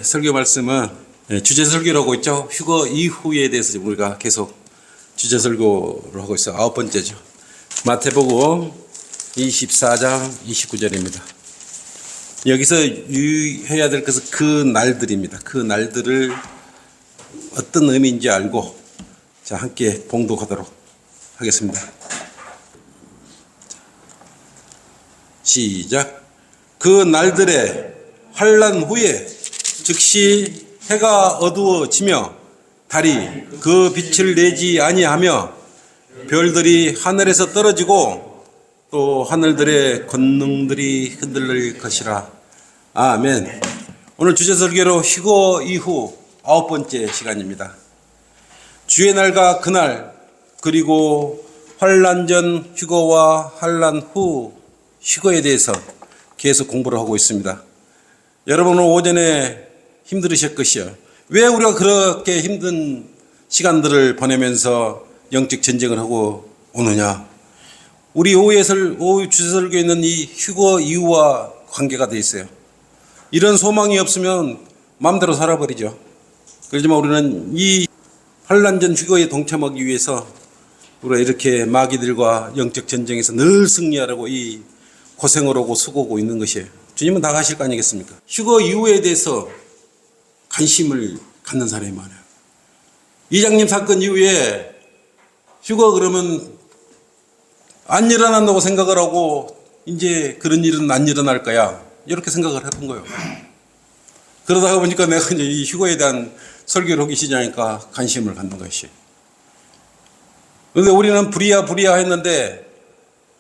설교 말씀은 주제 설교를 하고 있죠. 휴거 이후에 대해서 우리가 계속 주제 설교를 하고 있어요. 9번째죠. 마태복음 24장 29절입니다. 여기서 유의해야 될 것은 그 날들입니다. 그 날들을 어떤 의미인지 알고 자 함께 봉독하도록 하겠습니다. 시작. 그 날들에 환난 후에 즉시 해가 어두워지며 달이 그 빛을 내지 아니하며 별들이 하늘에서 떨어지고 또 하늘들의 권능들이 흔들릴 것이라. 아멘. 오늘 주제 설교로 휴거 이후 9번째 시간입니다. 주의 날과 그날 그리고 환난 전 휴거와 환난 후 휴거에 대해서 계속 공부를 하고 있습니다. 여러분은 오전에 힘들으실 것이요. 왜 우리가 그렇게 힘든 시간들을 보내면서 영적 전쟁을 하고 오느냐? 우리 오후 주설교에 있는 이 휴거 이후와 관계가 돼 있어요. 이런 소망이 없으면 마음대로 살아버리죠. 그렇지만 우리는 이 환난 전 휴거에 동참하기 위해서 우리가 이렇게 마귀들과 영적 전쟁에서 늘 승리하려고 이 고생을 하고 수고하고 있는 것이에요. 주님은 다 가실 거 아니겠습니까? 휴거 이후에 대해서 관심을 갖는 사람이 많아요. 이장님 사건 이후에 휴거 그러면 안 일어난다고 생각을 하고 이제 그런 일은 안 일어날 거야. 이렇게 생각을 해본 거예요. 그러다가 보니까 내가 이제 이 휴거에 대한 설교를 하기 시작하니까 관심을 갖는 것이. 그런데 우리는 부리야 했는데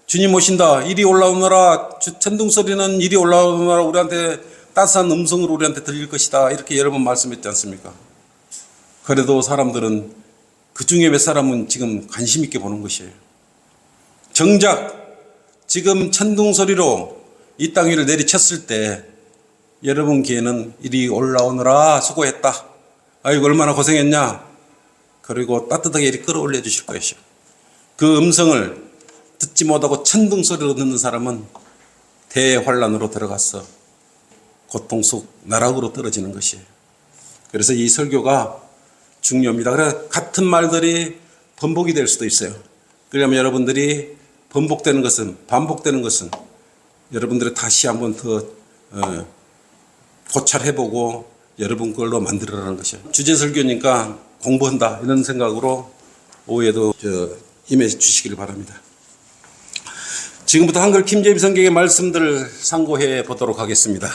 주님 오신다. 이리 올라오너라. 천둥 소리는 이리 올라오너라. 우리한테 따스한 음성으로 우리한테 들릴 것이다. 이렇게 여러 번 말씀했지 않습니까? 그래도 사람들은 그 중에 몇 사람은 지금 관심 있게 보는 것이에요. 정작 지금 천둥 소리로 이 땅 위를 내리쳤을 때 여러분 귀에는 이리 올라오너라. 수고했다. 아이고 얼마나 고생했냐. 그리고 따뜻하게 이리 끌어올려 주실 것이요. 그 음성을 듣지 못하고 천둥 소리로 듣는 사람은 대환란으로 들어가서 고통 속 나락으로 떨어지는 것이에요. 그래서 이 설교가 중요합니다. 그래서 같은 말들이 번복이 될 수도 있어요. 그러면 여러분들이 반복되는 것은 여러분들이 다시 한번 더 고찰해보고 여러분 걸로 만들어라는 것이에요. 주제 설교니까 공부한다 이런 생각으로 오후에도 임해 주시기를 바랍니다. 지금부터 한글 킹제임스 성경의 말씀들을 상고해 보도록 하겠습니다.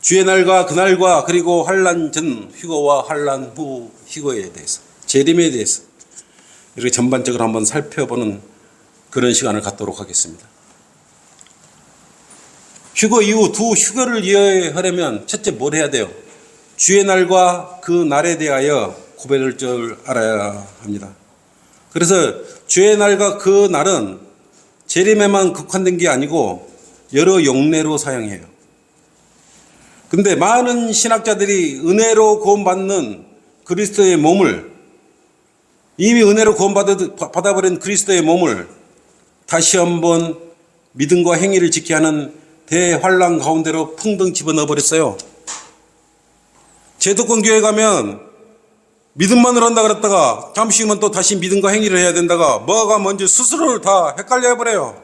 주의 날과 그날과 그리고 환난 전 휴거와 환난 후 휴거에 대해서 재림에 대해서 이렇게 전반적으로 한번 살펴보는 그런 시간을 갖도록 하겠습니다. 휴거 이후 두 휴거를 이해하려면 첫째 뭘 해야 돼요? 주의 날과 그 날에 대하여 구별할 줄 알아야 합니다. 그래서 주의 날과 그 날은 재림에만 국한된 게 아니고 여러 용례로 사용해요. 근데 많은 신학자들이 은혜로 구원받는 그리스도의 몸을 이미 은혜로 구원받아버린 그리스도의 몸을 다시 한번 믿음과 행위를 지켜야 하는 대환란 가운데로 풍덩 집어넣어 버렸어요. 제도권 교회 가면 믿음만으로 한다 그랬다가 잠시 후면 또 다시 믿음과 행위를 해야 된다가 뭐가 뭔지 스스로를 다 헷갈려 해버려요.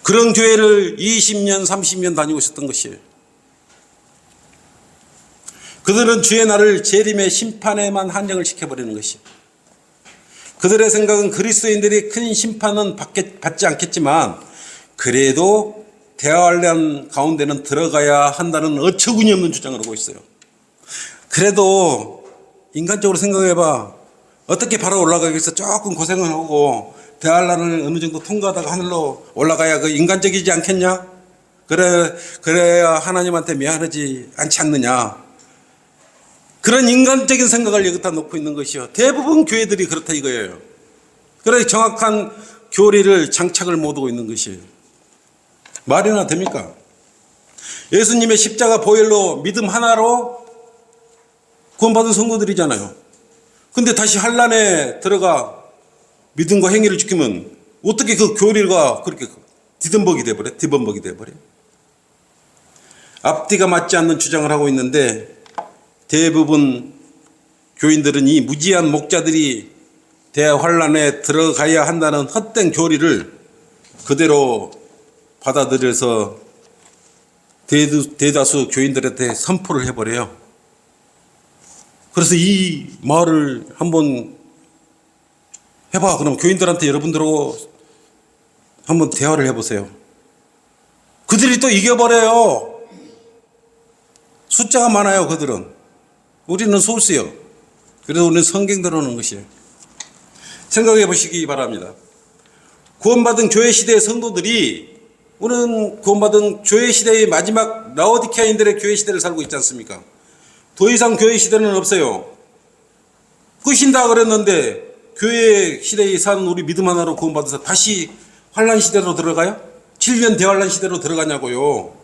그런 교회를 20년 30년 다니고 있었던 것이에요. 그들은 주의 날을 재림의 심판에만 한정을 시켜버리는 것이에요. 그들의 생각은 그리스도인들이 큰 심판은 받지 않겠지만 그래도 대환란 가운데는 들어가야 한다는 어처구니 없는 주장을 하고 있어요. 그래도 인간적으로 생각해봐. 어떻게 바로 올라가겠어? 조금 고생을 하고 대환란을 어느 정도 통과하다가 하늘로 올라가야 그 인간적이지 않겠냐? 그래야 하나님한테 미안하지 않지 않느냐? 그런 인간적인 생각을 여기다 놓고 있는 것이요. 대부분 교회들이 그렇다 이거예요. 그래서 정확한 교리를 장착을 못하고 있는 것이에요. 말이나 됩니까? 예수님의 십자가 보혈로 믿음 하나로 구원받은 성도들이잖아요. 근데 다시 환란에 들어가 믿음과 행위를 지키면 어떻게 그 교리가 그렇게 뒤범벅이 돼버려? 앞뒤가 맞지 않는 주장을 하고 있는데 대부분 교인들은 이 무지한 목자들이 대환란에 들어가야 한다는 헛된 교리를 그대로 받아들여서 대다수 교인들한테 선포를 해버려요. 그래서 이 말을 한번 해봐. 그럼 교인들한테 여러분들하고 한번 대화를 해보세요. 그들이 또 이겨버려요. 숫자가 많아요, 그들은. 우리는 소수요. 그래서 우리는 성경대로 하는 것이에요. 생각해 보시기 바랍니다. 구원받은 교회 시대의 성도들이, 우리는 구원받은 교회 시대의 마지막 라오디케아인들의 교회 시대를 살고 있지 않습니까? 더 이상 교회 시대는 없어요. 끝인다 그랬는데 교회 시대에 사는 우리 믿음 하나로 구원받아서 다시 환란 시대로 들어가요? 7년 대환란 시대로 들어가냐고요.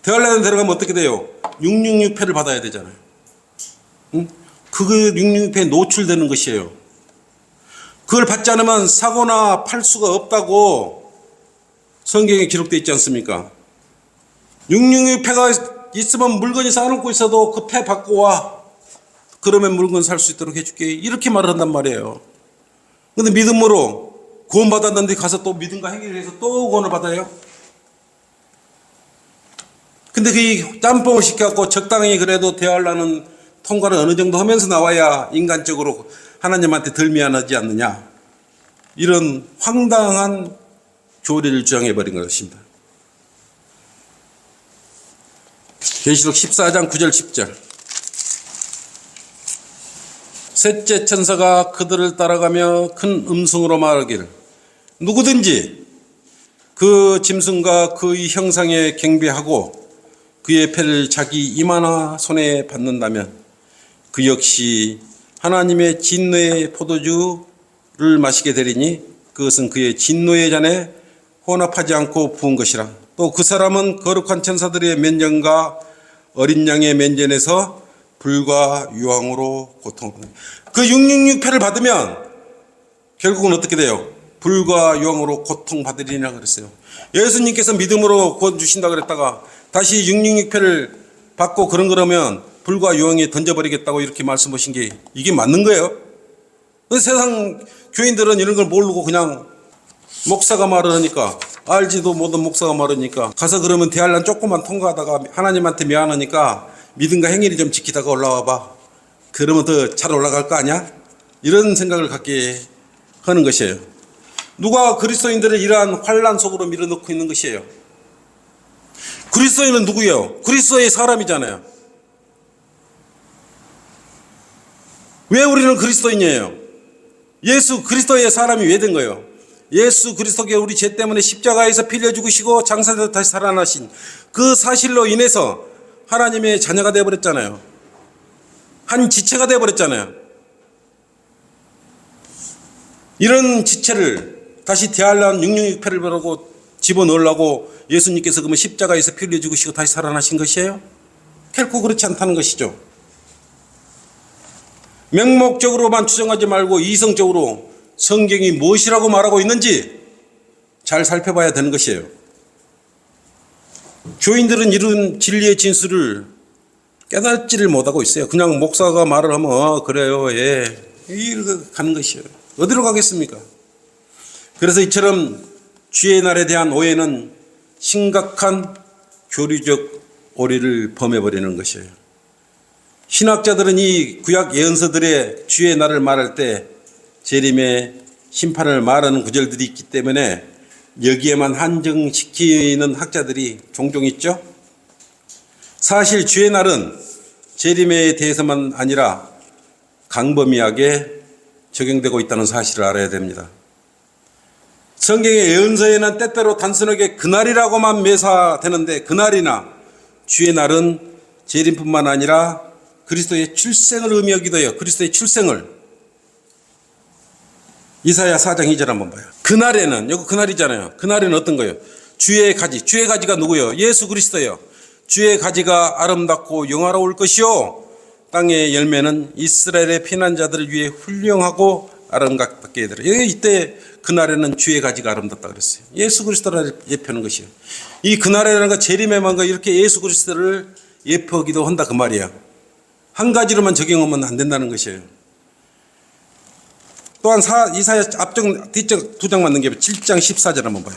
대환란에 들어가면 어떻게 돼요? 666패를 받아야 되잖아요. 응? 그 666패에 노출되는 것이에요. 그걸 받지 않으면 사고나 팔 수가 없다고 성경에 기록되어 있지 않습니까? 666패가 있으면 물건이 쌓아놓고 있어도 그 패 받고 와. 그러면 물건 살 수 있도록 해줄게. 이렇게 말을 한단 말이에요. 근데 믿음으로 구원받았는데 가서 또 믿음과 행위를 해서 또 구원을 받아요. 근데 그 짬뽕을 시켜갖고 적당히 그래도 대화하려는 통과를 어느 정도 하면서 나와야 인간적으로 하나님한테 덜 미안하지 않느냐. 이런 황당한 교리를 주장해버린 것입니다. 계시록 14장 9절 10절. 셋째 천사가 그들을 따라가며 큰 음성으로 말하기를 누구든지 그 짐승과 그의 형상에 경배하고 그의 패를 자기 이마나 손에 받는다면 그 역시 하나님의 진노의 포도주를 마시게 되리니 그것은 그의 진노의 잔에 혼합하지 않고 부은 것이라. 또 그 사람은 거룩한 천사들의 면전과 어린 양의 면전에서 불과 유황으로 고통합니다. 그 666패를 받으면 결국은 어떻게 돼요? 불과 유황으로 고통받으리라 그랬어요. 예수님께서 믿음으로 구원 주신다 그랬다가 다시 666패를 받고 그러면 불과 유황에 던져버리겠다고 이렇게 말씀하신 게 이게 맞는 거예요? 세상 교인들은 이런 걸 모르고 그냥 목사가 말을 하니까, 알지도 못한 목사가 말하니까 가서 그러면 대환란 조금만 통과하다가 하나님한테 미안하니까 믿음과 행위를 좀 지키다가 올라와 봐. 그러면 더 잘 올라갈 거 아니야? 이런 생각을 갖게 하는 것이에요. 누가 그리스도인들을 이러한 환란 속으로 밀어넣고 있는 것이에요? 그리스도인은 누구예요? 그리스도의 사람이잖아요. 왜 우리는 그리스도인이에요? 예수 그리스도의 사람이 왜 된 거예요? 예수 그리스도께 우리 죄 때문에 십자가에서 피 흘려 죽으시고 장사되어 다시 살아나신 그 사실로 인해서 하나님의 자녀가 되어버렸잖아요. 한 지체가 되어버렸잖아요. 이런 지체를 다시 대환란 666패를 보라고 집어넣으려고 예수님께서 그러면 십자가에서 피 흘려 죽으시고 다시 살아나신 것이에요? 결코 그렇지 않다는 것이죠. 명목적으로만 추정하지 말고 이성적으로 성경이 무엇이라고 말하고 있는지 잘 살펴봐야 되는 것이에요. 교인들은 이런 진리의 진술을 깨닫지를 못하고 있어요. 그냥 목사가 말을 하면 그래요, 예, 이렇게 가는 것이에요. 어디로 가겠습니까? 그래서 이처럼 주의 날에 대한 오해는 심각한 교리적 오리를 범해버리는 것이에요. 신학자들은 이 구약 예언서들의 주의 날을 말할 때 재림의 심판을 말하는 구절들이 있기 때문에 여기에만 한정시키는 학자들이 종종 있죠. 사실 주의 날은 재림에 대해서만 아니라 광범위하게 적용되고 있다는 사실을 알아야 됩니다. 성경의 예언서에는 때때로 단순하게 그날이라고만 묘사되는데 그날이나 주의 날은 재림뿐만 아니라 그리스도의 출생을 의미하기도 해요. 그리스도의 출생을. 이사야 4장 2절 한번 봐요. 그날에는, 여기 그날이잖아요. 그날에는 어떤 거예요? 주의 가지. 주의 가지가 누구예요? 예수 그리스도예요. 주의 가지가 아름답고 영화로울 것이요 땅의 열매는 이스라엘의 피난자들을 위해 훌륭하고 아름답게 되리라. 이때 그날에는 주의 가지가 아름답다 그랬어요. 예수 그리스도를 예표하는 것이에요. 이 그날에라는 거 재림에만 거 이렇게 예수 그리스도를 예표하기도 한다 그 말이야. 한 가지로만 적용하면 안 된다는 것이에요. 또한 이사야 앞쪽 뒤쪽 두 장만 넘겨 7장 14절 한번 봐요.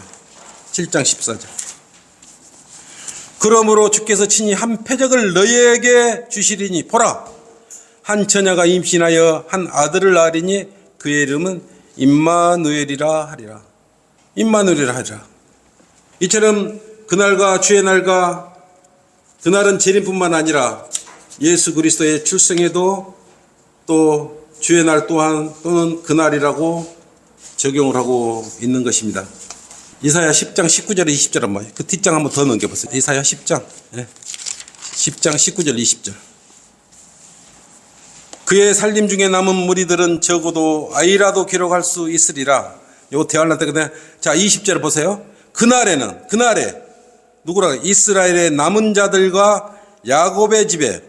7장 14절. 그러므로 주께서 친히 한 패적을 너희에게 주시리니 보라 한 처녀가 임신하여 한 아들을 낳으리니 그의 이름은 임마누엘이라 하리라. 임마누엘이라 하리라. 이처럼 그날과 주의 날과 그날은 재림뿐만 아니라 예수 그리스도의 출생에도 또 주의 날 또한 또는 그날이라고 적용을 하고 있는 것입니다. 이사야 10장 19절 20절 한번 그 뒷장 한번 더 넘겨보세요. 이사야 10장 10장 19절 20절. 그의 살림 중에 남은 무리들은 적어도 아이라도 기록할 수 있으리라. 요거 대화할 때거든요. 자 20절 보세요. 그날에 누구라 이스라엘의 남은 자들과 야곱의 집에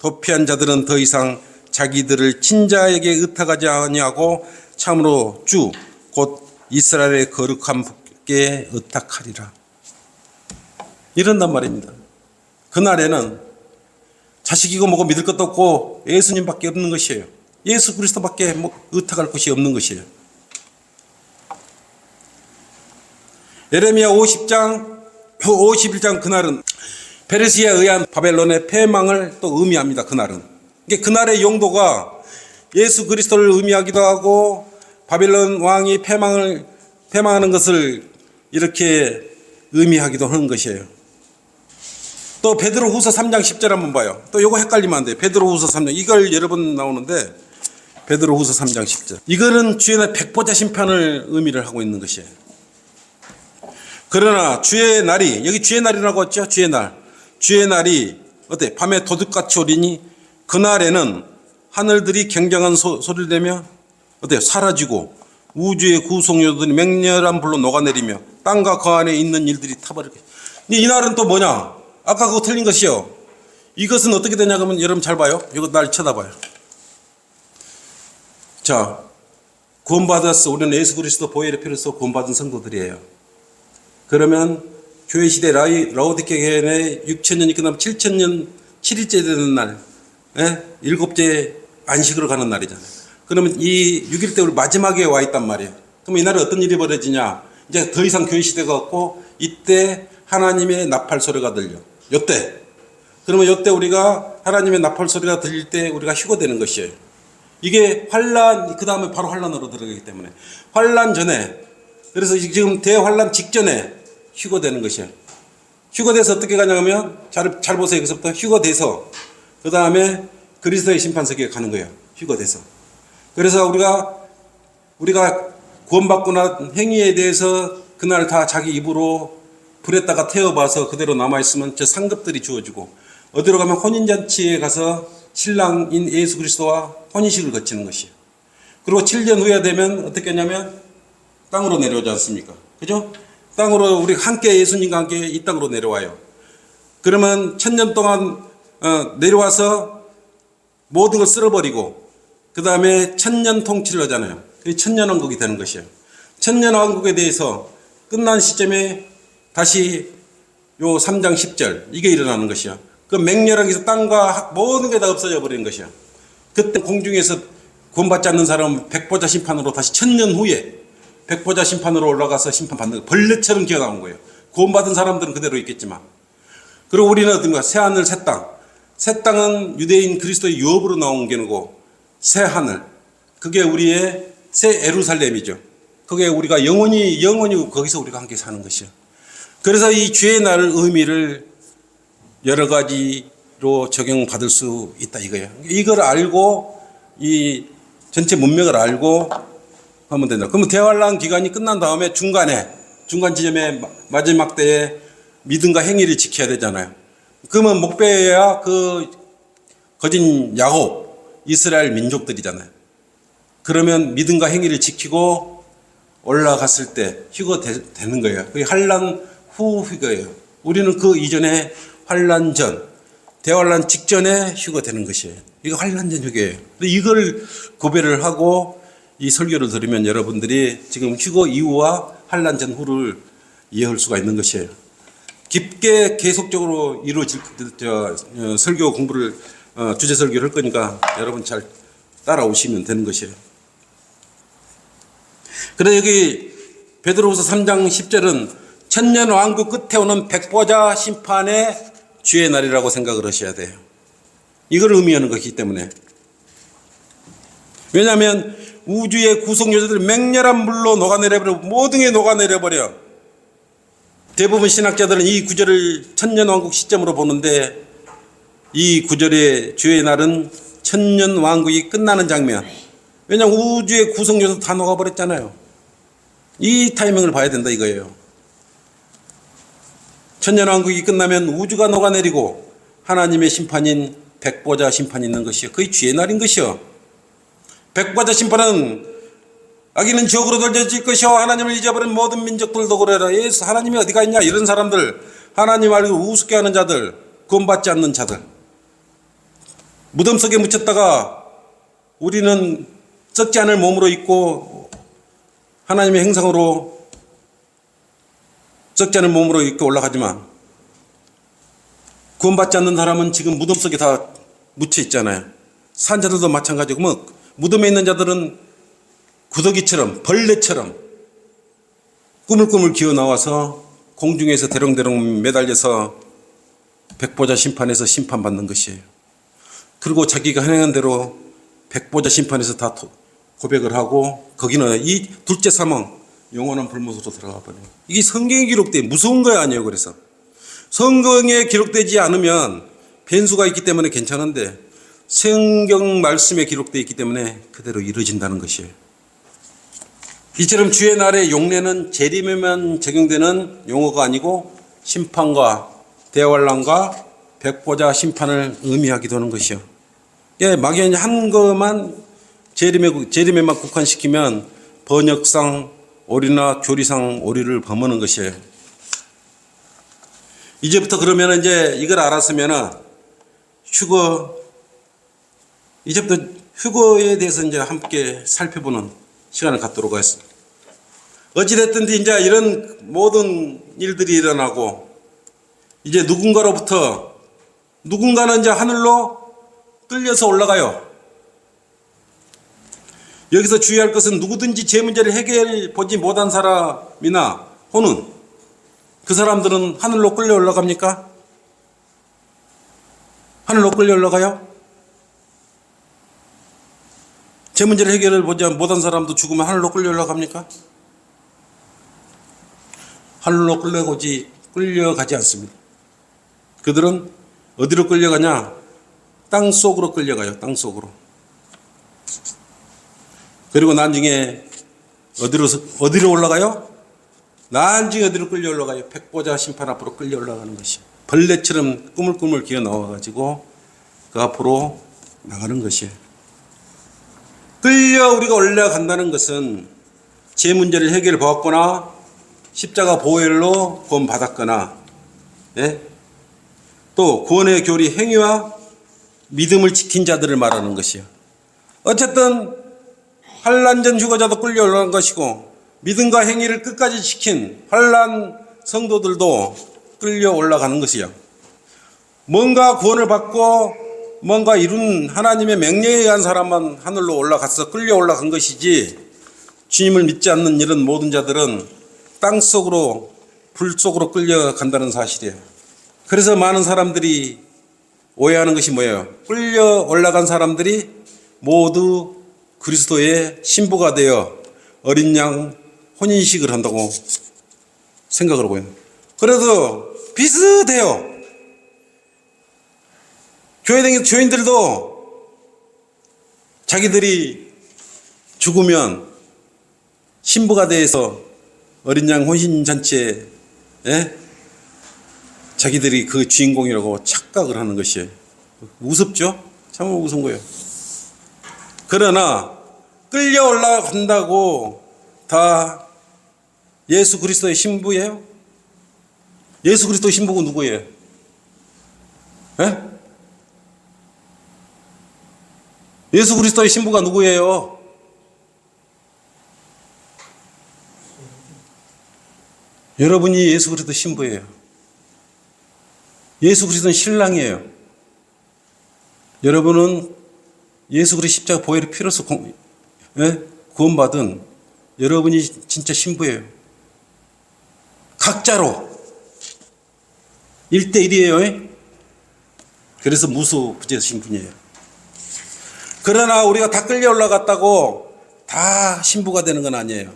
도피한 자들은 더 이상 자기들을 친자에게 의탁하지 아니하고 참으로 주 곧 이스라엘의 거룩한 분께 의탁하리라. 이런단 말입니다. 그날에는 자식이고 뭐고 믿을 것도 없고 예수님밖에 없는 것이에요. 예수 그리스도밖에 의탁할 것이 없는 것이에요. 예레미야 51장 그날은 페르시아에 의한 바벨론의 패망을 또 의미합니다. 그날은. 그날의 용도가 예수 그리스도를 의미하기도 하고 바벨론 왕이 패망하는 것을 이렇게 의미하기도 하는 것이에요. 또 베드로후서 3장 10절 한번 봐요. 또 이거 헷갈리면 안 돼요. 베드로후서 3장 이걸 여러 번 나오는데 베드로후서 3장 10절 이거는 주의 날 백보자 심판을 의미를 하고 있는 것이에요. 그러나 주의 날이 여기 주의 날이라고 했죠. 주의 날이 어때? 밤에 도둑같이 오리니 그날에는 하늘들이 굉장한 소리를 내며 어때요? 사라지고 우주의 구속요들이 맹렬한 불로 녹아내리며 땅과 그 안에 있는 일들이 타버리고. 이 날은 또 뭐냐? 아까 그거 틀린 것이요. 이것은 어떻게 되냐 그러면 여러분 잘 봐요. 이거 날 쳐다봐요. 자, 구원받았어. 우리는 예수 그리스도 보혈의 피를 써 구원받은 성도들이에요. 그러면 교회 시대 라오디케 교회의 6,000년이 끝나면 7,000년 7일째 되는 날, 일곱째 안식으로 가는 날이잖아요. 그러면 이 6일 때 우리 마지막에 와 있단 말이에요. 그럼 이날에 어떤 일이 벌어지냐? 이제 더 이상 교회 시대가 없고 이때 하나님의 나팔 소리가 들려. 요때. 그러면 요때 우리가 하나님의 나팔 소리가 들릴 때 우리가 휴거되는 것이에요. 이게 환란, 그 다음에 바로 환란으로 들어가기 때문에. 환란 전에, 그래서 지금 대환란 직전에 휴거되는 것이에요. 휴거돼서 어떻게 가냐면, 잘 보세요. 여기서부터 휴거돼서, 그 다음에 그리스도의 심판석에 가는 거예요. 휴거돼서. 그래서 우리가 구원받고 난 행위에 대해서 그날 다 자기 입으로 불에다가 태워봐서 그대로 남아있으면 저 상급들이 주어지고, 어디로 가면 혼인잔치에 가서 신랑인 예수 그리스도와 혼인식을 거치는 것이에요. 그리고 7년 후에 되면 어떻게 하냐면 땅으로 내려오지 않습니까? 그죠? 땅으로 우리 함께 예수님과 함께 이 땅으로 내려와요. 그러면 1000년 동안 내려와서 모든 걸 쓸어버리고 그 다음에 1000년 통치를 하잖아요. 그게 천년왕국이 되는 것이에요. 천년왕국에 대해서 끝난 시점에 다시 요 3장 10절 이게 일어나는 것이요. 그 맹렬하게 해서 땅과 모든 게 다 없어져 버리는 것이요. 그때 공중에서 구원받지 않는 사람은 백보자 심판으로 다시 1000년 후에 백보자 심판으로 올라가서 심판받는 거예요. 벌레처럼 기어나온 거예요. 구원받은 사람들은 그대로 있겠지만. 그리고 우리는 어떤가? 새하늘 새 땅. 새 땅은 유대인 그리스도의 유업으로 나온 게고 새하늘. 그게 우리의 새 예루살렘이죠. 그게 우리가 영원히 거기서 우리가 함께 사는 것이요. 그래서 이 주의 날 의미를 여러 가지로 적용받을 수 있다 이거예요. 이걸 알고 이 전체 문맥을 알고 하면 된다. 그러면 대환란 기간이 끝난 다음에 중간 지점에 마지막 때에 믿음과 행위를 지켜야 되잖아요. 그러면 목배야 그 거진 야곱 이스라엘 민족들이잖아요. 그러면 믿음과 행위를 지키고 올라갔을 때 휴거되는 거예요. 그게 환란 후 휴거예요. 우리는 그 이전에 환란 전, 대환란 직전에 휴거되는 것이에요. 이거 환란 전 휴거예요. 이걸 구별을 하고 이 설교를 들으면 여러분들이 지금 휴거 이후와 환란 전후를 이해할 수가 있는 것이에요. 깊게 계속적으로 이루어질 설교 공부를 주제 설교를 할 거니까 여러분 잘 따라오시면 되는 것이에요. 그래 여기 베드로후서 3장 10절은 천년 왕국 끝에 오는 백보자 심판의 주의 날이라고 생각을 하셔야 돼요. 이걸 의미하는 것이기 때문에. 왜냐하면 우주의 구성 요소들이 맹렬한 물로 녹아내려버려 모든 게 녹아내려버려. 대부분 신학자들은 이 구절을 천년왕국 시점으로 보는데 이 구절의 주의 날은 천년왕국이 끝나는 장면. 왜냐하면 우주의 구성 요소 다 녹아버렸잖아요. 이 타이밍을 봐야 된다 이거예요. 천년왕국이 끝나면 우주가 녹아내리고 하나님의 심판인 백보자 심판이 있는 것이요. 그게 주의 날인 것이요. 백보자 심판은 악인은 지옥으로 던져질 것이요 하나님을 잊어버린 모든 민족들도 그래라. 예수 하나님이 어디가 있냐 이런 사람들, 하나님 알고 우습게 하는 자들, 구원받지 않는 자들, 무덤 속에 묻혔다가 우리는 썩지 않을 몸으로 있고 하나님의 행성으로 썩지 않은 몸으로 이렇게 올라가지만 구원받지 않는 사람은 지금 무덤 속에 다 묻혀 있잖아요. 산자들도 마찬가지고 뭐 무덤에 있는 자들은 구더기처럼 벌레처럼 꾸물꾸물 기어 나와서 공중에서 대롱대롱 매달려서 백보자 심판에서 심판받는 것이에요. 그리고 자기가 행한 대로 백보자 심판에서 다 고백을 하고 거기는 이 둘째 사망 영원한 불못으로 들어가 버려요. 이게 성경에 기록돼 무서운 거 아니에요. 그래서 성경에 기록되지 않으면 변수가 있기 때문에 괜찮은데 성경 말씀에 기록되어 있기 때문에 그대로 이루어진다는 것이에요. 이처럼 주의 날의 용례는 재림에만 적용되는 용어가 아니고 심판과 대환란과 백보자 심판을 의미하기도 하는 것이요. 예, 막연히 한 것만 재림에만 국한시키면 번역상 오리나 교리상 오리를 범하는 것이에요. 이제부터 그러면 이제 이걸 알았으면은 이제부터 휴거에 대해서 이제 함께 살펴보는 시간을 갖도록 하겠습니다. 어찌됐든 이제 이런 모든 일들이 일어나고 이제 누군가는 이제 하늘로 끌려서 올라가요. 여기서 주의할 것은 누구든지 제 문제를 해결해 보지 못한 사람이나 혹은 그 사람들은 하늘로 끌려 올라갑니까? 하늘로 끌려 올라가요? 제 문제를 해결해 보지 못한 사람도 죽으면 하늘로 끌려 올라갑니까? 하늘로 끌려가지 않습니다. 그들은 어디로 끌려가냐? 땅 속으로 끌려가요. 땅 속으로. 그리고 나중에 어디로 올라가요? 나중에 어디로 끌려 올라가요? 백보자 심판 앞으로 끌려 올라가는 것이. 벌레처럼 꾸물꾸물 기어 나와가지고 그 앞으로 나가는 것이에요. 끌려 우리가 올라간다는 것은 제 문제를 해결해 보았거나 십자가 보혈로 구원받았거나, 예? 또 구원의 교리 행위와 믿음을 지킨 자들을 말하는 것이요. 어쨌든 환란전 휴거자도 끌려 올라간 것이고 믿음과 행위를 끝까지 지킨 환란 성도들도 끌려 올라가는 것이요. 뭔가 구원을 받고 뭔가 이룬 하나님의 명령에 의한 사람만 하늘로 올라가서 끌려 올라간 것이지 주님을 믿지 않는 이런 모든 자들은 땅 속으로 불 속으로 끌려간다는 사실이에요. 그래서 많은 사람들이 오해하는 것이 뭐예요? 끌려 올라간 사람들이 모두 그리스도의 신부가 되어 어린 양 혼인식을 한다고 생각을 하고 있는. 그래도 비슷해요. 교인들도 자기들이 죽으면 신부가 돼서 어린 양 혼인 잔치에 자기들이 그 주인공이라고 착각을 하는 것이에요. 우습죠? 참 우스운 거예요. 그러나 끌려 올라간다고 다 예수 그리스도의 신부예요? 예수 그리스도의 신부가 누구예요? 예수 그리스도의 신부가 누구예요? 여러분이 예수 그리스도 신부예요. 예수 그리스도는 신랑이에요. 여러분은 예수 그리스도 십자가 보혈의 피로서 구원받은 여러분이 진짜 신부예요. 각자로 1대1이에요. 그래서 무소부재 신분이에요. 그러나 우리가 다 끌려 올라갔다고 다 신부가 되는 건 아니에요.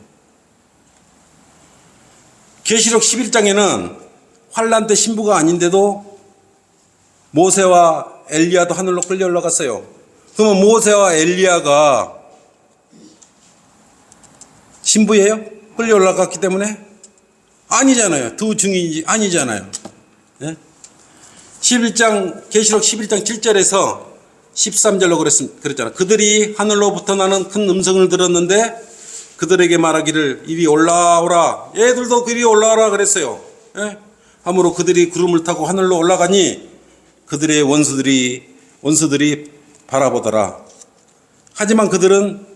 계시록 11장에는 환란 때 신부가 아닌데도 모세와 엘리야도 하늘로 끌려 올라갔어요. 그러면 모세와 엘리야가 신부예요? 끌려 올라갔기 때문에? 아니잖아요. 두 증인이 아니잖아요. 예? 11장 계시록 11장 7절에서 13절로 그랬잖아요. 그들이 하늘로부터 나는 큰 음성을 들었는데 그들에게 말하기를 이리 올라오라. 얘들도 그리 올라오라 그랬어요. 예? 함으로 그들이 구름을 타고 하늘로 올라가니 그들의 원수들이 바라보더라. 하지만 그들은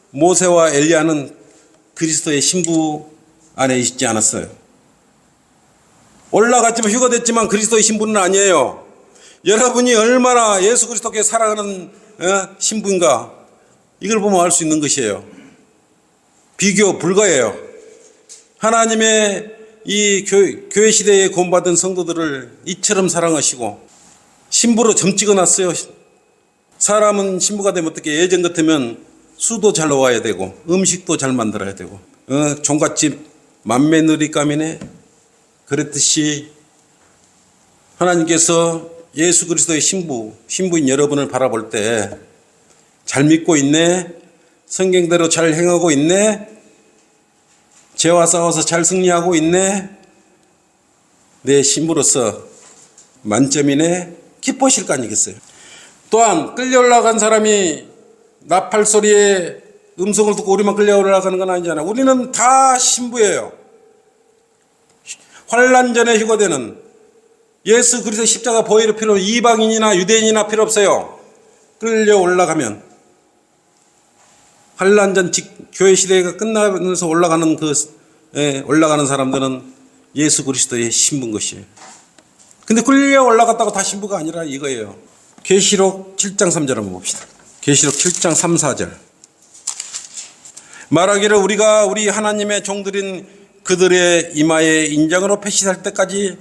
모세와 엘리야는 그리스도의 신부 안에 있지 않았어요. 올라갔지만 휴거됐지만 그리스도의 신부는 아니에요. 여러분이 얼마나 예수 그리스도께 살아가는 신부인가 이걸 보면 알 수 있는 것이에요. 비교 불가해요. 하나님의 이 교회 시대에 구원받은 성도들을 이처럼 사랑하시고 신부로 점 찍어놨어요. 사람은 신부가 되면 어떻게 예전 같으면 수도 잘 놓아야 되고 음식도 잘 만들어야 되고 종갓집 맏며느리감이네 그랬듯이 하나님께서 예수 그리스도의 신부인 여러분을 바라볼 때 잘 믿고 있네, 성경대로 잘 행하고 있네, 죄와 싸워서 잘 승리하고 있네, 내 신부로서 만점이네, 기뻐하실 거 아니겠어요. 또한 끌려 올라간 사람이 나팔 소리에 음성을 듣고 우리만 끌려 올라가는 건 아니잖아요. 우리는 다 신부예요. 환난 전에 휴거되는 예수 그리스도 십자가 보혈의 피로 이방인이나 유대인이나 필요 없어요. 끌려 올라가면 환난 전 교회 시대가 끝나면서 올라가는 올라가는 사람들은 예수 그리스도의 신부인 것이에요. 근데 끌려 올라갔다고 다 신부가 아니라 이거예요. 계시록 7장 3절 한번 봅시다. 계시록 7장 3, 4절. 말하기를 우리가 우리 하나님의 종들인 그들의 이마에 인장으로 표시할 때까지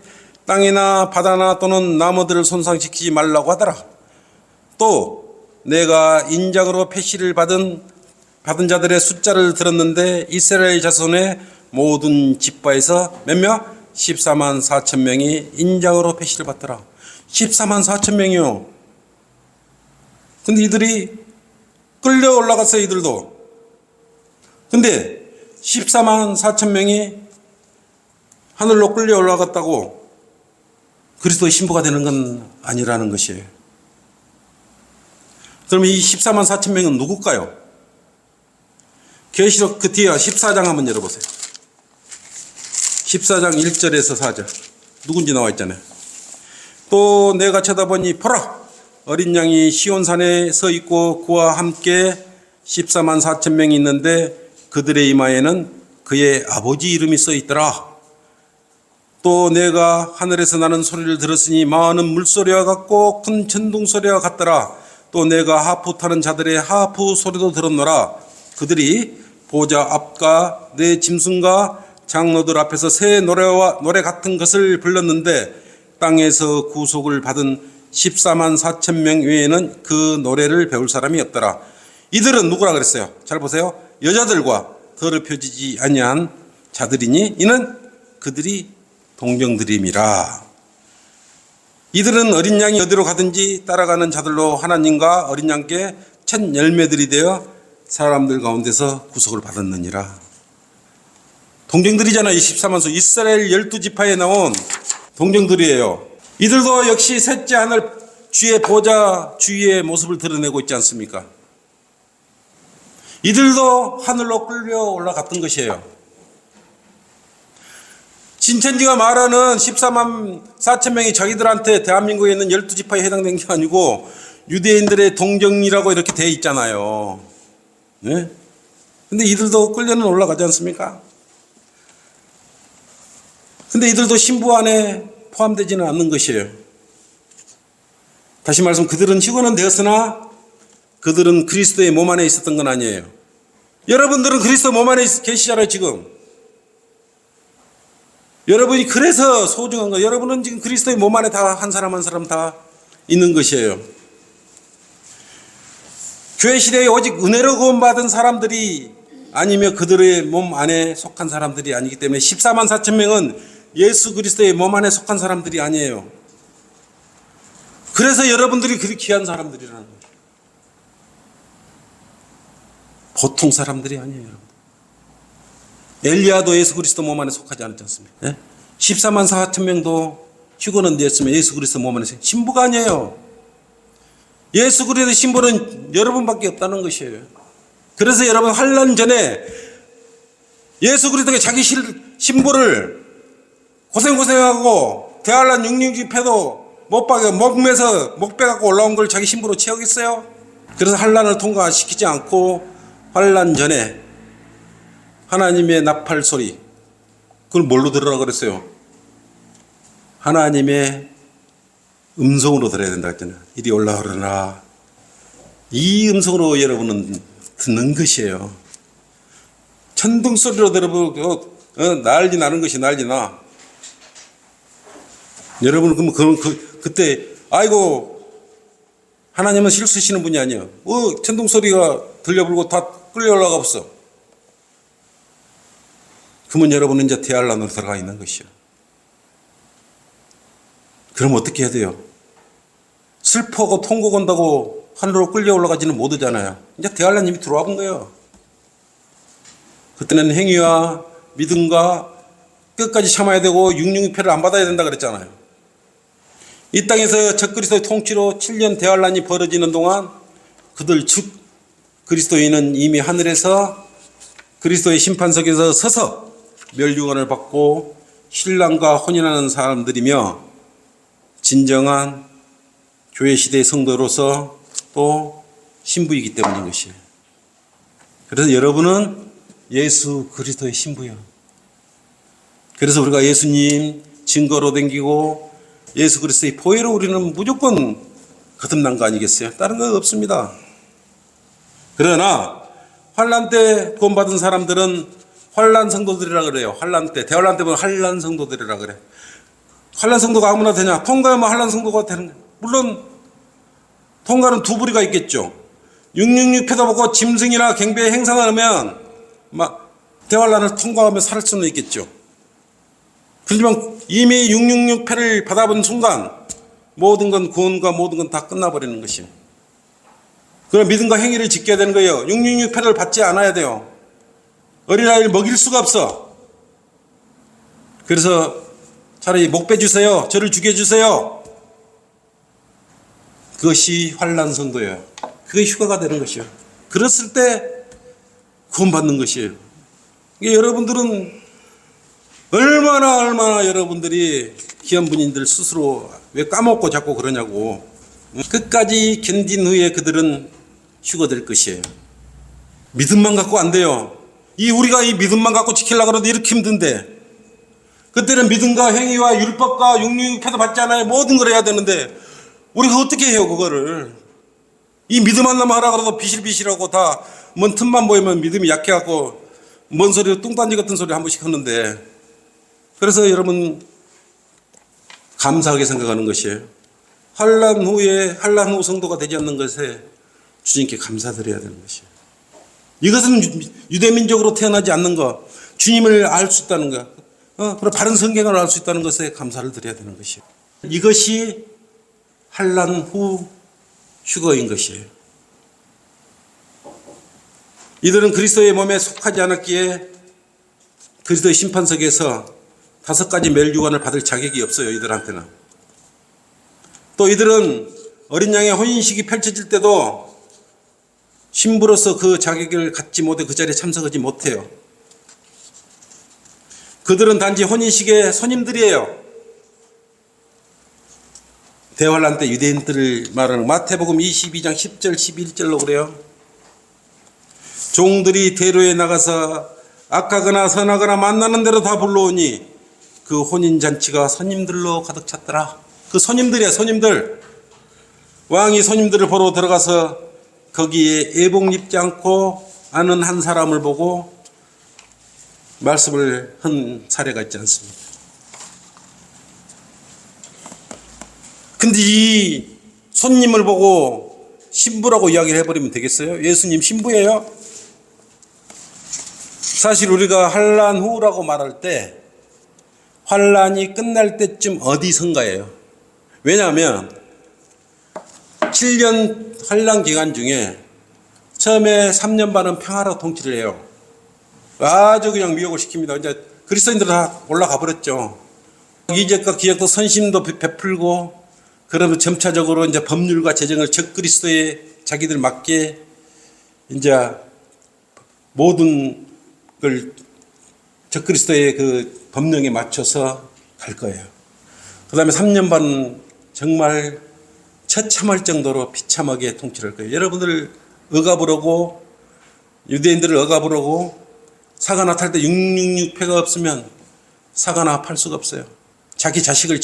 땅이나 바다나 또는 나무들을 손상시키지 말라고 하더라. 또 내가 인장으로 표시를 받은 자들의 숫자를 들었는데 이스라엘 자손의 모든 지파에서 몇 명? 14만 4천 명이 인장으로 표시를 받더라. 14만 4천 명이요. 근데 이들이 끌려 올라갔어요. 이들도. 근데 14만 4천 명이 하늘로 끌려 올라갔다고 그리스도의 신부가 되는 건 아니라는 것이에요. 그럼 이 14만 4천 명은 누굴까요? 계시록 그 뒤에 14장 한번 열어보세요. 14장 1절에서 4절. 누군지 나와 있잖아요. 또 내가 쳐다보니 보라! 어린 양이 시온산에 서 있고 그와 함께 14만 4천 명이 있는데 그들의 이마에는 그의 아버지 이름이 써 있더라. 또 내가 하늘에서 나는 소리를 들었으니 많은 물소리와 같고 큰 천둥 소리와 같더라. 또 내가 하프 타는 자들의 하프 소리도 들었노라. 그들이 보좌 앞과 내 짐승과 장로들 앞에서 새 노래 같은 것을 불렀는데 땅에서 구속을 받은 14만 4천 명 외에는 그 노래를 배울 사람이 없더라. 이들은 누구라 그랬어요? 잘 보세요. 여자들과 더럽혀지지 아니한 자들이니 이는 그들이 동정들임이라. 이들은 어린 양이 어디로 가든지 따라가는 자들로 하나님과 어린 양께 첫 열매들이 되어 사람들 가운데서 구속을 받았느니라. 동정들이잖아요. 24만수 이스라엘 12지파에 나온 동정들이에요. 이들도 역시 셋째 하늘 주의 보좌 주위의 모습을 드러내고 있지 않습니까? 이들도 하늘로 끌려 올라갔던 것이에요. 신천지가 말하는 14만 4천 명이 자기들한테 대한민국에 있는 12지파에 해당된 게 아니고 유대인들의 동정이라고 이렇게 돼 있잖아요. 네? 근데 이들도 끌려는 올라가지 않습니까? 근데 이들도 신부 안에 포함되지는 않는 것이에요. 다시 말씀, 그들은 휴거는 되었으나 그들은 그리스도의 몸 안에 있었던 건 아니에요. 여러분들은 그리스도 몸 안에 계시잖아요, 지금. 여러분이 그래서 소중한 거, 여러분은 지금 그리스도의 몸 안에 다 한 사람 한 사람 다 있는 것이에요. 교회 시대에 오직 은혜로 구원받은 사람들이 아니며 그들의 몸 안에 속한 사람들이 아니기 때문에 14만 4천 명은 예수 그리스도의 몸 안에 속한 사람들이 아니에요. 그래서 여러분들이 그리 귀한 사람들이라는 거예요. 보통 사람들이 아니에요. 엘리야도 예수 그리스도 몸 안에 속하지 않았지 않습니까? 14만 4천 명도 휴거는 되었으면 예수 그리스도 몸 안에 신부가 아니에요. 예수 그리스도의 신부는 여러분밖에 없다는 것이에요. 그래서 여러분 환난 전에 예수 그리스도가 자기 신부를 고생하고 대환란 6.6 집회도 못 박여 목매서 목 빼갖고 올라온 걸 자기 신부로 취하겠어요? 그래서 환난을 통과시키지 않고 환난 전에 하나님의 나팔 소리, 그걸 뭘로 들으라고 그랬어요? 하나님의 음성으로 들어야 된다 했잖아요. 이리 올라오려나. 이 음성으로 여러분은 듣는 것이에요. 천둥 소리로 들어보고 난리 나는 것이 난리 나. 여러분은 그럼 그때 아이고 하나님은 실수시는 분이 아니에요. 천둥 소리가 들려불고 다 끌려 올라가 없어. 그러면 여러분은 이제 대환란으로 들어가 있는 것이요. 그럼 어떻게 해야 돼요? 슬퍼하고 통곡 온다고 하늘로 끌려 올라가지는 못하잖아요. 이제 대환란 이미 들어와 본 거예요. 그때는 행위와 믿음과 끝까지 참아야 되고 6.6패를 안 받아야 된다 그랬잖아요. 이 땅에서 적그리스도의 통치로 7년 대환란이 벌어지는 동안 그들 즉 그리스도인은 이미 하늘에서 그리스도의 심판석에서 서서 멸류관을 받고 신랑과 혼인하는 사람들이며 진정한 교회 시대의 성도로서 또 신부이기 때문인 것이에요. 그래서 여러분은 예수 그리스도의 신부예요. 그래서 우리가 예수님 증거로 댕기고 예수 그리스도의 보혈로 우리는 무조건 거듭난 거 아니겠어요? 다른 거 없습니다. 그러나 환난 때 구원받은 사람들은 환난 성도들이라 그래요. 환난 때, 대환란 때 보면 환난 성도들이라 그래. 환난 성도가 아무나 되냐? 통과하면 환난 성도가 되는 거예요. 물론 통과는 두 부류가 있겠죠. 666패도 보고 짐승이나 경배의 행사를 하면 막 대환란을 통과하며 살 수는 있겠죠. 그렇지만 이미 666패를 받아본 순간 모든 건 구원과 모든 건 다 끝나버리는 것이에요. 그럼 믿음과 행위를 지켜야 되는 거예요. 666패를 받지 않아야 돼요. 어린아이를 먹일 수가 없어. 그래서 차라리 목 빼주세요. 저를 죽여주세요. 그것이 환난 성도예요. 그게 휴가가 되는 것이에요. 그랬을 때 구원받는 것이에요. 여러분들은 얼마나 여러분들이 귀한 분인들 스스로 왜 까먹고 자꾸 그러냐고. 끝까지 견딘 후에 그들은 휴거될 것이에요. 믿음만 갖고 안 돼요. 우리가 이 믿음만 갖고 지키려고 그러는데 이렇게 힘든데, 그때는 믿음과 행위와 율법과 666패도 받지 않아요. 모든 걸 해야 되는데 우리가 어떻게 해요 그거를. 이 믿음 하나만 하라 그래도 비실비실하고 다 뭔 틈만 보이면 믿음이 약해갖고 뭔 소리 뚱딴지 같은 소리 한 번씩 하는데, 그래서 여러분 감사하게 생각하는 것이에요. 환난 후 성도가 되지 않는 것에 주님께 감사드려야 되는 것이에요. 이것은 유대민족으로 태어나지 않는 것, 주님을 알 수 있다는 것, 그리고 바른 성경을 알 수 있다는 것에 감사를 드려야 되는 것이에요. 이것이 환난 후 휴거인 것이에요. 이들은 그리스도의 몸에 속하지 않았기에 그리스도의 심판석에서 5가지 멸류관을 받을 자격이 없어요. 이들한테는. 또 이들은 어린 양의 혼인식이 펼쳐질 때도 신부로서 그 자격을 갖지 못해 그 자리에 참석하지 못해요. 그들은 단지 혼인식의 손님들이에요. 대환란 때 유대인들을 말하는 마태복음 22장 10절 11절로 그래요. 종들이 대로에 나가서 악하거나 선하거나 만나는 대로 다 불러오니 그 혼인잔치가 손님들로 가득 찼더라. 그 손님들이야, 손님들. 왕이 손님들을 보러 들어가서 거기에 예복 입지 않고 아는 한 사람을 보고 말씀을 한 사례가 있지 않습니까? 근데 이 손님을 보고 신부라고 이야기를 해버리면 되겠어요? 예수님 신부예요? 사실 우리가 환란 후라고 말할 때 환란이 끝날 때쯤 어디선가예요. 왜냐하면 7년 환란 기간 중에 처음에 3년 반은 평화로 통치를 해요. 아주 그냥 미혹을 시킵니다. 이제 그리스도인들 다 올라가 버렸죠. 이적과 기적도 선심도 베풀고 그러면 점차적으로 이제 법률과 재정을 적그리스도에 자기들 맞게 이제 모든 걸 적그리스도의 그 법령에 맞춰서 갈 거예요. 그 다음에 3년 반 정말 처참할 정도로 비참하게 통치를 할 거예요. 여러분들 억압을 하고 유대인들을 억압을 하고 사과나 탈 때 666패가 없으면 사과나 팔 수가 없어요. 자기 자식을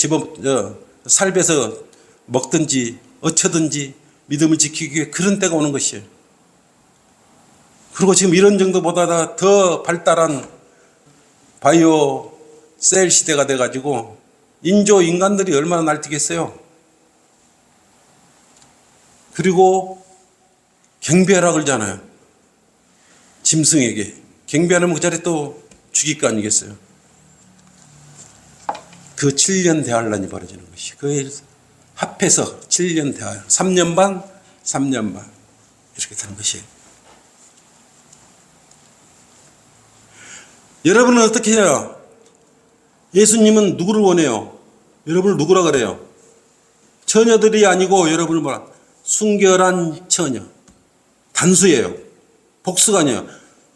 살배서 먹든지 어쩌든지 믿음을 지키기 위해 그런 때가 오는 것이에요. 그리고 지금 이런 정도보다 더 발달한 바이오 셀 시대가 돼가지고 인조 인간들이 얼마나 날뛰겠어요. 그리고 경배하라 그러잖아요. 짐승에게. 경배하면 그 자리에 또 죽일 거 아니겠어요. 그 7년 대환란이 벌어지는 것이. 그 합해서 7년 대환란. 3년 반, 3년 반. 이렇게 되는 것이에요. 여러분은 어떻게 해요? 예수님은 누구를 원해요? 여러분을 누구라 그래요? 처녀들이 아니고 여러분을 뭐라? 순결한 처녀. 단수예요. 복수가 아니에요.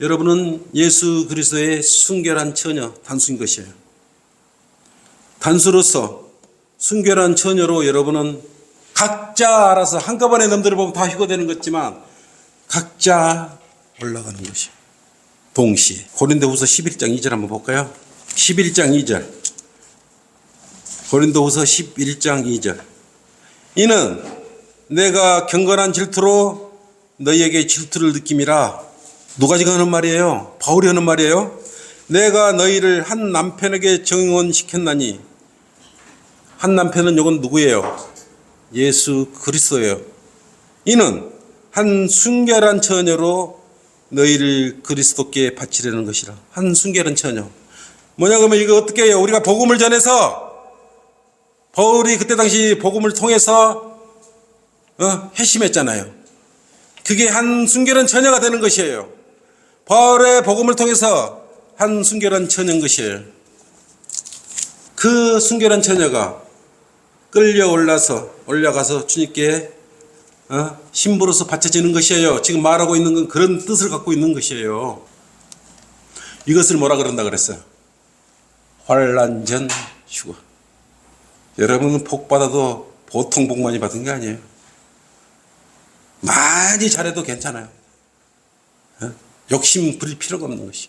여러분은 예수 그리스도의 순결한 처녀, 단수인 것이에요. 단수로서 순결한 처녀로 여러분은 각자 알아서 한꺼번에 남들을 보면 다 휴거되는 것지만 각자 올라가는 것이에요. 동시에. 고린도후서 11장 2절 한번 볼까요? 11장 2절. 고린도후서 11장 2절. 이는 내가 경건한 질투로 너희에게 질투를 느낌이라. 누가 지금 하는 말이에요? 바울이 하는 말이에요? 내가 너희를 한 남편에게 정혼시켰나니. 한 남편은 이건 누구예요? 예수 그리스도예요. 이는 한 순결한 처녀로 너희를 그리스도께 바치려는 것이라. 한 순결한 처녀. 뭐냐 그러면 이거 어떻게 해요? 우리가 복음을 전해서 바울이 그때 당시 복음을 통해서 회심했잖아요. 그게 한 순결한 처녀가 되는 것이에요. 바울의 복음을 통해서 한 순결한 처녀인 것이에요. 그 순결한 처녀가 올라가서 주님께 신부로서 바쳐지는 것이에요. 지금 말하고 있는 건 그런 뜻을 갖고 있는 것이에요. 이것을 뭐라 그런다 그랬어요? 환난 전 휴거. 여러분은 복 받아도 보통 복 많이 받은 게 아니에요. 많이 잘해도 괜찮아요. 욕심 부릴 필요가 없는 것이.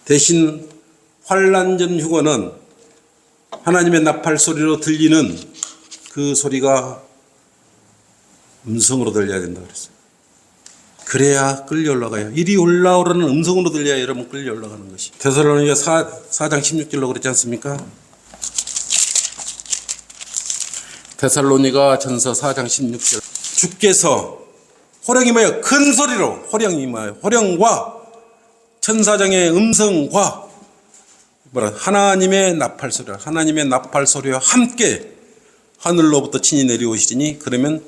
대신 환난 전 휴거는 하나님의 나팔 소리로 들리는 그 소리가 음성으로 들려야 된다 그랬어요. 그래야 끌려 올라가요. 이리 올라오라는 음성으로 들려야 여러분 끌려 올라가는 것이. 데살로니가 4장 16절로 그랬지 않습니까? 데살로니가 전서 4장 16절. 주께서 호령이 뭐예요? 큰 소리로. 호령이 뭐예요? 호령과 천사장의 음성과 하나님의 나팔 소리와 하나님의 나팔 소리와 함께 하늘로부터 친히 내려오시니 그러면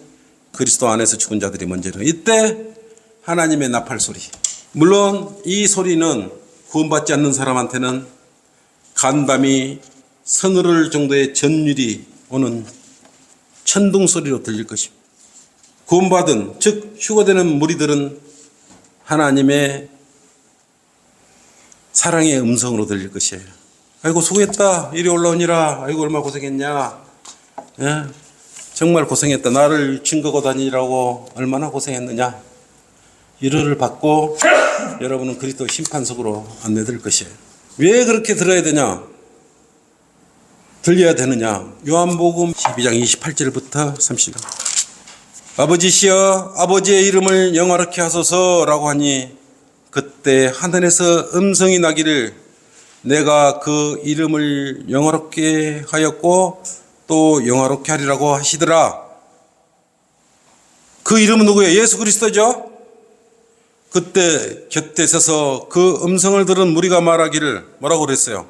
그리스도 안에서 죽은 자들이 먼저 일어나요. 이때 하나님의 나팔 소리. 물론 이 소리는 구원받지 않는 사람한테는 간담이 서늘할 정도의 전율이 오는 천둥 소리로 들릴 것입니다. 구원받은 즉 휴거되는 무리들은 하나님의 사랑의 음성으로 들릴 것이에요. 아이고 수고했다. 이리 올라오니라. 아이고 얼마나 고생했냐. 예? 정말 고생했다. 나를 증거고 다니라고 얼마나 고생했느냐. 위로를 받고 여러분은 그리스도 심판석으로 안내될 것이에요. 왜 그렇게 들어야 되냐? 들려야 되느냐? 요한복음 12장 28절부터 30절. 아버지시여 아버지의 이름을 영화롭게 하소서라고 하니 그때 하늘에서 음성이 나기를 내가 그 이름을 영화롭게 하였고 또 영화롭게 하리라고 하시더라. 그 이름은 누구예요? 예수 그리스도죠. 그때 곁에 서서 그 음성을 들은 무리가 말하기를 뭐라고 그랬어요?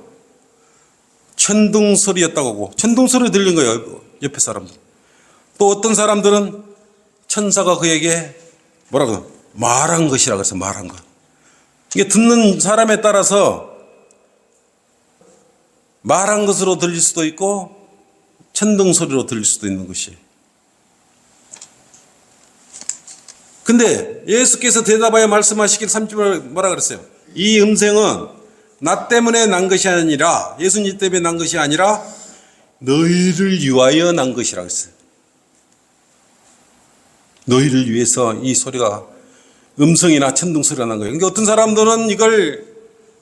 천둥 소리였다고 하고, 천둥 소리 들린 거예요, 옆에 사람들. 또 어떤 사람들은 천사가 그에게 뭐라고 말한 것이라고 해서 말한 것. 이게 듣는 사람에 따라서 말한 것으로 들릴 수도 있고 천둥 소리로 들릴 수도 있는 것이. 근데 예수께서 대답하여 말씀하시길 30절 뭐라 그랬어요? 이 음성은 나 때문에 난 것이 아니라, 예수님 때문에 난 것이 아니라 너희를 위하여 난 것이라고 했어요. 너희를 위해서 이 소리가, 음성이나 천둥 소리가 난 거예요. 그러니까 어떤 사람들은 이걸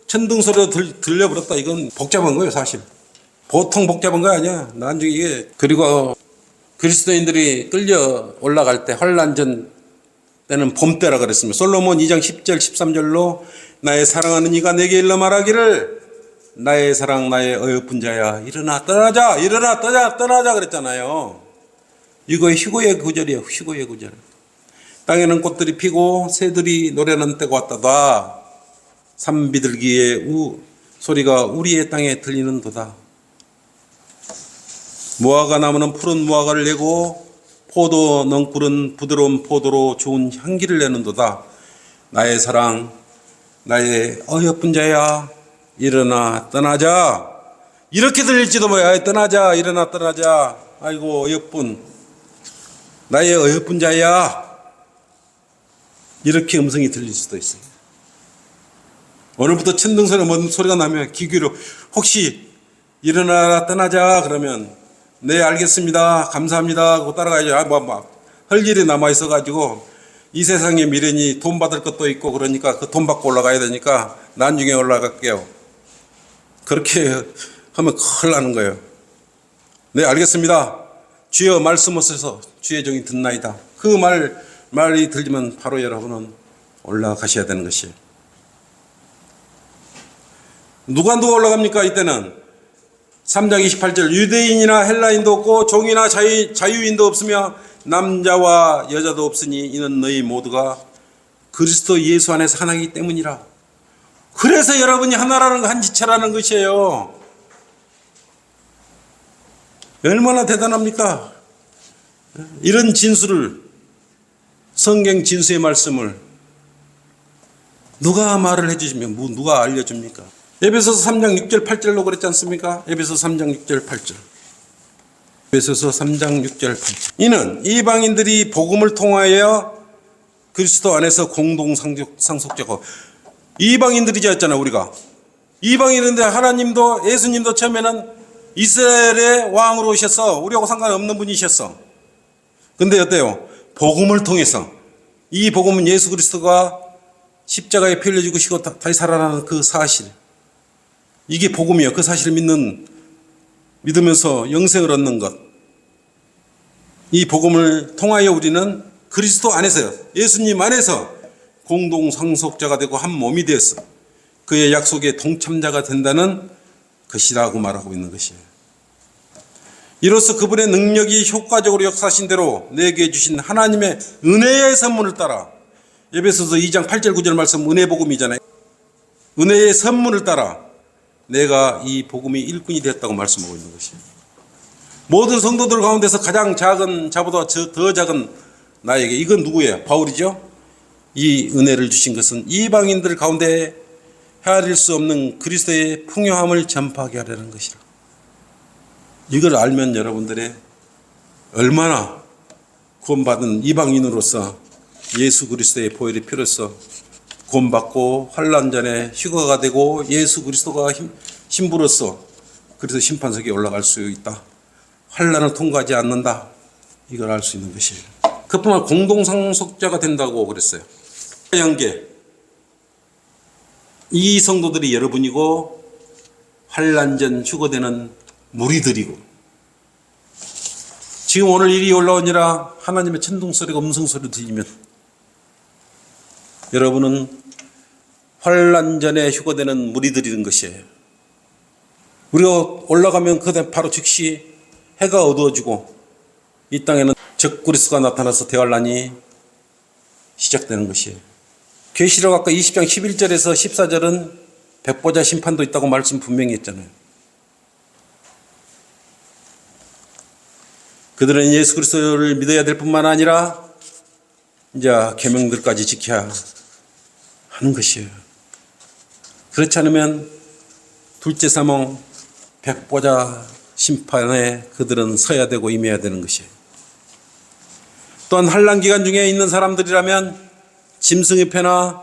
천둥 소리로 들려버렸다. 이건 복잡한 거예요, 사실. 보통 복잡한 거 아니야. 나중에 이게. 그리고 그리스도인들이 끌려 올라갈 때, 환란전 때는 봄 때라 그랬습니다. 솔로몬 2장 10절 13절로 나의 사랑하는 이가 내게 일러 말하기를 나의 사랑 나의 어여쁜 자야 일어나 떠나자, 일어나 떠나자 그랬잖아요. 이거 희고의 구절이에요. 희고의 구절. 땅에는 꽃들이 피고 새들이 노래하는 때가 왔다다. 산비둘기의 소리가 우리의 땅에 들리는 도다. 무화과 나무는 푸른 무화과를 내고 포도 넝쿨은 부드러운 포도로 좋은 향기를 내는도다. 나의 사랑 나의 어여쁜 자야 일어나 떠나자. 이렇게 들릴지도 뭐야. 떠나자, 일어나 떠나자. 아이고 어여쁜 나의 어여쁜 자야. 이렇게 음성이 들릴 수도 있어요. 오늘부터 천둥소리 뭔 소리가 나면 귀 기울여. 혹시 일어나 떠나자 그러면 네 알겠습니다 감사합니다 하고 따라가야죠. 할 일이 남아있어가지고 이 세상에 미련이 돈 받을 것도 있고 그러니까 그 돈 받고 올라가야 되니까 나중에 올라갈게요. 그렇게 하면 큰일 나는 거예요. 네 알겠습니다. 주여 말씀하셔서 주의 종이 듣나이다. 그 말이 들리면 바로 여러분은 올라가셔야 되는 것이에요. 누가 올라갑니까? 이때는 3장 28절 유대인이나 헬라인도 없고 종이나 자유인도 없으며 남자와 여자도 없으니 이는 너희 모두가 그리스도 예수 안에서 하나이기 때문이라. 그래서 여러분이 하나라는 거, 한 지체라는 것이에요. 얼마나 대단합니까? 이런 진수를, 성경 진수의 말씀을 누가 말을 해주시면 누가 알려줍니까? 에베소서 3장 6절 8절로 그랬지 않습니까? 에베소서 3장 6절 8절. 에베소서 3장 6절 8절. 이는 이방인들이 복음을 통하여 그리스도 안에서 공동 상속자고, 이방인들이지 했잖아요, 우리가. 이방인인데 하나님도 예수님도 처음에는 이스라엘의 왕으로 오셔서 우리하고 상관없는 분이셨어. 근데 어때요? 복음을 통해서, 이 복음은 예수 그리스도가 십자가에 피 흘려 죽으시고 다시 살아나는 그 사실, 이게 복음이에요. 그 사실을 믿으면서 영생을 얻는 것. 이 복음을 통하여 우리는 그리스도 안에서요, 예수님 안에서 공동 상속자가 되고 한 몸이 되었어. 그의 약속에 동참자가 된다는 것이라고 말하고 있는 것이에요. 이로써 그분의 능력이 효과적으로 역사하신 대로 내게 주신 하나님의 은혜의 선물을 따라, 에베소서 2장 8절 9절 말씀 은혜 복음이잖아요. 은혜의 선물을 따라 내가 이 복음의 일꾼이 되었다고 말씀하고 있는 것이에요. 모든 성도들 가운데서 가장 작은 자보다 더 작은 나에게, 이건 누구예요? 바울이죠. 이 은혜를 주신 것은 이방인들 가운데 헤아릴 수 없는 그리스도의 풍요함을 전파하게 하려는 것이라. 이걸 알면 여러분들의 얼마나 구원받은 이방인으로서 예수 그리스도의 보혈의 피로서 구원받고 환난전에 휴거가 되고 예수 그리스도가 신부로서 그래서 심판석에 올라갈 수 있다. 환난을 통과하지 않는다. 이걸 알 수 있는 것이에요. 그뿐만 공동상속자가 된다고 그랬어요. 연계. 이 성도들이 여러분이고 환난 전 휴거되는 무리들이고, 지금 오늘 일이 올라오니라 하나님의 천둥소리가 음성소리로 들리면 여러분은 환난 전에 휴거되는 무리들이는 것이에요. 우리가 올라가면 그다음 바로 즉시 해가 어두워지고 이 땅에는 적그리스도가 나타나서 대환란이 시작되는 것이에요. 계시록 아까 20장 11절에서 14절은 백보자 심판도 있다고 말씀 분명히 했잖아요. 그들은 예수 그리스도를 믿어야 될 뿐만 아니라 이제 계명들까지 지켜야 하는 것이에요. 그렇지 않으면 둘째 사망 백보자 심판에 그들은 서야 되고 임해야 되는 것이에요. 또한 환난 기간 중에 있는 사람들이라면 짐승의 표나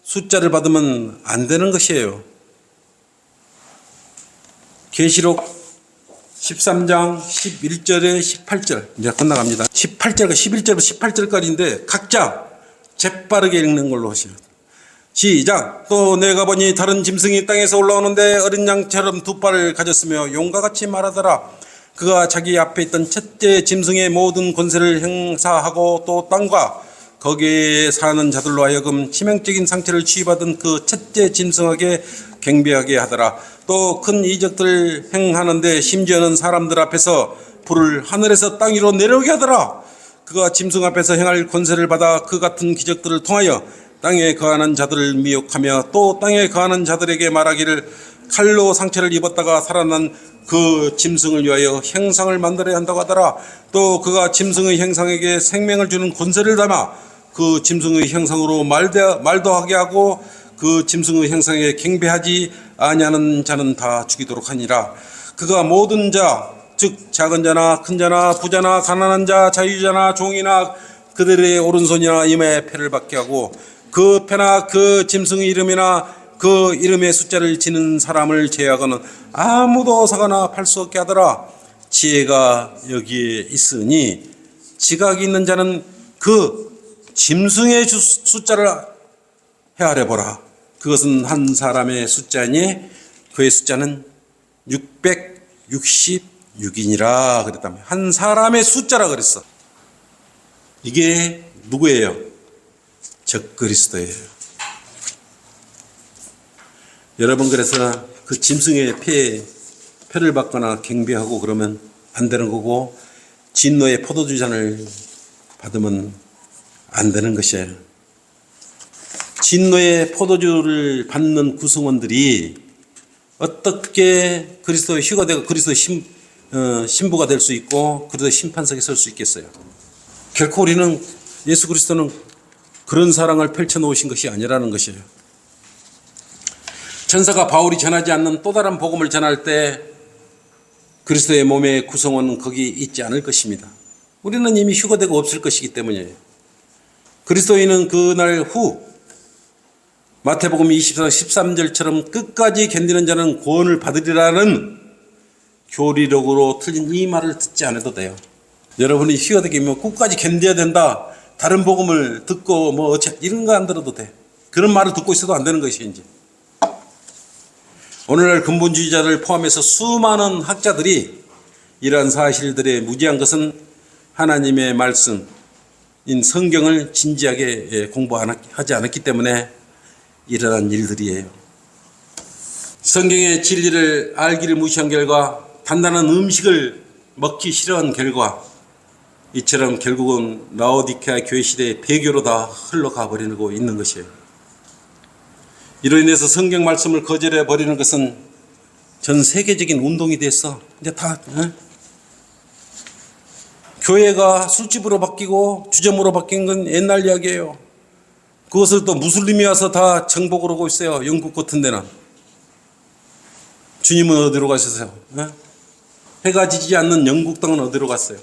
숫자를 받으면 안 되는 것이에요. 계시록 13장 11절에 18절 이제 끝나갑니다. 18절과 11절부터 18절까지인데 각자 재빠르게 읽는 걸로 하시면 시작. 또 내가 보니 다른 짐승이 땅에서 올라오는데 어린 양처럼 두 발을 가졌으며 용과 같이 말하더라. 그가 자기 앞에 있던 첫째 짐승의 모든 권세를 행사하고 또 땅과 거기에 사는 자들로 하여금 치명적인 상처를 취받은 그 첫째 짐승에게 경배하게 하더라. 또 큰 이적들을 행하는데 심지어는 사람들 앞에서 불을 하늘에서 땅 위로 내려오게 하더라. 그가 짐승 앞에서 행할 권세를 받아 그 같은 기적들을 통하여 땅에 거하는 자들을 미혹하며 또 땅에 거하는 자들에게 말하기를 칼로 상처를 입었다가 살아난 그 짐승을 위하여 형상을 만들어야 한다고 하더라. 또 그가 짐승의 형상에게 생명을 주는 권세를 담아 그 짐승의 형상으로 말도 하게 하고 그 짐승의 형상에 경배하지 아니하는 자는 다 죽이도록 하니라. 그가 모든 자, 즉 작은 자나 큰 자나 부자나 가난한 자, 자유자나 종이나 그들의 오른손이나 이마에 패를 받게 하고 그 패나 그 짐승의 이름이나 그 이름의 숫자를 지는 사람을 제하고는 아무도 사거나 팔 수 없게 하더라. 지혜가 여기에 있으니 지각이 있는 자는 그 짐승의 숫자를 헤아려 보라. 그것은 한 사람의 숫자니 그의 숫자는 666이니라 그랬다며. 한 사람의 숫자라 그랬어. 이게 누구예요? 적그리스도예요. 여러분, 그래서 그 짐승의 표를 받거나 경배하고 그러면 안 되는 거고 진노의 포도주 잔을 받으면 안 되는 것이에요. 진노의 포도주를 받는 구성원들이 어떻게 그리스도의 휴가되고 그리스도의 신부가 될 수 있고 그리스도의 심판석에 설 수 있겠어요? 결코 우리는 예수 그리스도는 그런 사랑을 펼쳐놓으신 것이 아니라는 것이에요. 천사가 바울이 전하지 않는 또 다른 복음을 전할 때 그리스도의 몸의 구성원은 거기 있지 않을 것입니다. 우리는 이미 휴거되고 없을 것이기 때문이에요. 그리스도인은 그날 후 마태복음 24장 13절처럼 끝까지 견디는 자는 구원을 받으리라는 교리력으로 틀린 이 말을 듣지 않아도 돼요. 여러분이 휴거되면 끝까지 견뎌야 된다. 다른 복음을 듣고 뭐 어째 이런 거 안 들어도 돼. 그런 말을 듣고 있어도 안 되는 것이 이제. 오늘날 근본주의자를 포함해서 수많은 학자들이 이러한 사실들에 무지한 것은 하나님의 말씀인 성경을 진지하게 공부하지 않았기 때문에 일어난 일들이에요. 성경의 진리를 알기를 무시한 결과, 단단한 음식을 먹기 싫어한 결과 이처럼 결국은 라오디케아 교회 시대의 배교로 다 흘러가 버리고 있는 것이에요. 이로 인해서 성경 말씀을 거절해 버리는 것은 전 세계적인 운동이 됐어. 이제 다 교회가 술집으로 바뀌고 주점으로 바뀐 건 옛날 이야기예요. 그것을 또 무슬림이 와서 다 정복을 하고 있어요. 영국 같은 데는. 주님은 어디로 가셨어요? 해가 지지 않는 영국 땅은 어디로 갔어요?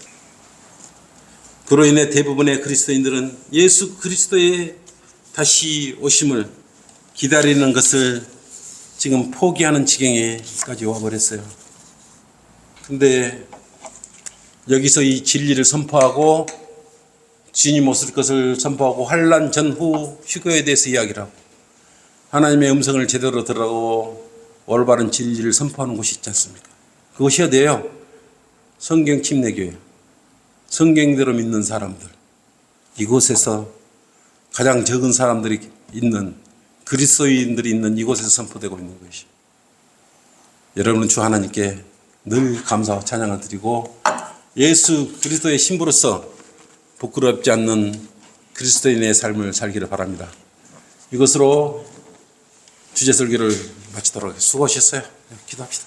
그로 인해 대부분의 그리스도인들은 예수 그리스도의 다시 오심을 기다리는 것을 지금 포기하는 지경에까지 와버렸어요. 근데 여기서 이 진리를 선포하고 주님 오실 것을 선포하고 환난 전후 휴거에 대해서 이야기를 하고 하나님의 음성을 제대로 들으라고 올바른 진리를 선포하는 곳이 있지 않습니까? 그것이 어디예요? 성경 침례교회, 성경대로 믿는 사람들, 이곳에서 가장 적은 사람들이 있는, 그리스도인들이 있는 이곳에서 선포되고 있는 것이. 여러분은 주 하나님께 늘 감사와 찬양을 드리고 예수 그리스도의 신부로서 부끄럽지 않는 그리스도인의 삶을 살기를 바랍니다. 이것으로 주제 설교를 마치도록 하겠습니다. 수고하셨어요. 기도합시다.